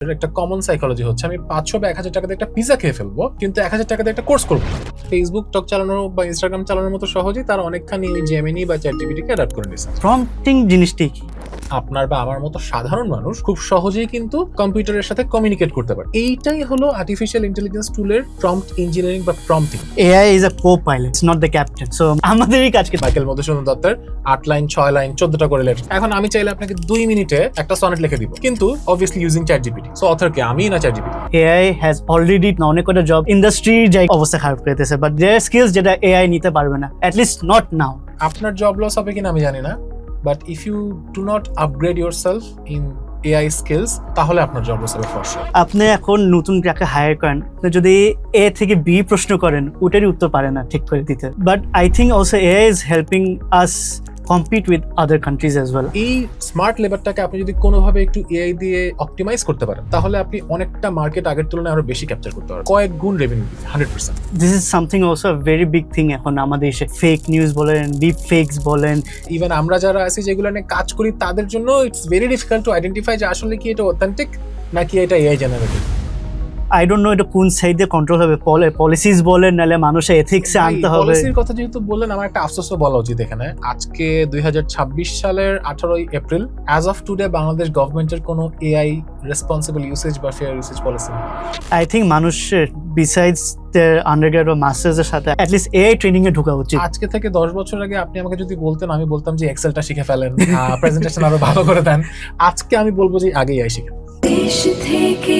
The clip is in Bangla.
একটা কমন সাইকোলজি হচ্ছে আমি 500 বা 1000 টাকা দিয়ে একটা পিজা খেয়ে ফেলবো, কিন্তু 1000 টাকা দিয়ে একটা কোর্স করবো। ফেসবুক টক চালানো বা ইনস্টাগ্রাম চালানোর মতো সহজেই তারা অনেকখানি ওই জেমিনি বা চ্যাটজিপিটিকে অ্যাডাপ্ট করে নিয়েছে। প্রম্পটিং জিনিসটি কি? আপনার বা আমার মতো সাধারণ মানুষ খুব সহজেই কিন্তু কম্পিউটারের সাথে কমিউনিকেট করতে পারে। এইটাই হলো আর্টিফিশিয়াল ইন্টেলিজেন্স টুলের প্রম্পট ইঞ্জিনিয়ারিং বা prompting. AI is a co-pilot, it's not the captain. So আমাদেরই কাজকে মাইকেল মধুসূদন দত্তের 8 লাইন 6 লাইন 14টা করে লেটার। এখন আমি চাইলে আপনাকে 2 মিনিটে একটা সনেট লিখে দিব, কিন্তু obviously using ChatGPT. So author কে, আমি না চ্যাটজিপিটি? AI has already অনেক কটা জব ইন্ডাস্ট্রির যাই অবস্থা খারাপ করে দিতেছে, বাট দেয়ার স্কিলস যেটা AI নিতে পারবে না, at least not now. আপনার জব লস হবে কিনা আমি জানি না, but if you do not upgrade yourself in AI skills তাহলে আপনার জব লস হবে ফর শিওর। আপনি এখন নতুন যাকে হায়ার করেন, আপনি যদি A থেকে B প্রশ্ন করেন, ওটারই উত্তর পারে না ঠিক করে দিতে। But I think also AI is helping us compete with other countries as well. এই স্মার্ট লেবারটাকে আপনি যদি কোনোভাবে একটু AI দিয়ে অপটিমাইজ করতে পারেন, তাহলে আপনি অনেকটা মার্কেট আগের তুলনায় আরো বেশি ক্যাপচার করতে পারবেন, কয়েক গুণ revenue 100%। This is something also a very big thing এখন আমাদের দেশে। ফেক নিউজ বলেন, ডিপ ফেকস বলেন, ইভেন আমরা যারা আছি যেগুলো নিয়ে কাজ করি তাদের জন্য it's very difficult to identify যে আসলে কি এটা অথেন্টিক নাকি এটা AI generated. I don't know এটা কোন সাইড দিয়ে কন্ট্রোল হবে, পলিসিস বলেন নাহলে মানুষের এথিক্সে আনতে হবে। পলিসির কথা যেহেতু বললেন, আমার একটা আফসোসও বলা উচিত এখানে। আজকে 2026 সালের 18 April, as of today Bangladesh গভর্নমেন্টের কোনো AI রেসপন্সিবল ইউসেজ বা ফেয়ার ইউসেজ পলিসি নেই। আই থিঙ্ক মানুষের বিসাইডস দেয়ার আন্ডারগ্রেড বা মাস্টার্সের সাথে অ্যাটলিস্ট AI ট্রেনিং এ ঢোকা উচিত। আজকে থেকে 10 বছর আগে আপনি আমাকে যদি বলতেন, আমি বলতাম যে এক্সেলটা শিখে ফেলেন, প্রেজেন্টেশন আরো ভালো করে দেন। আজকে আমি বলবো যে আগেই AI শিখেন। দেশ থেকে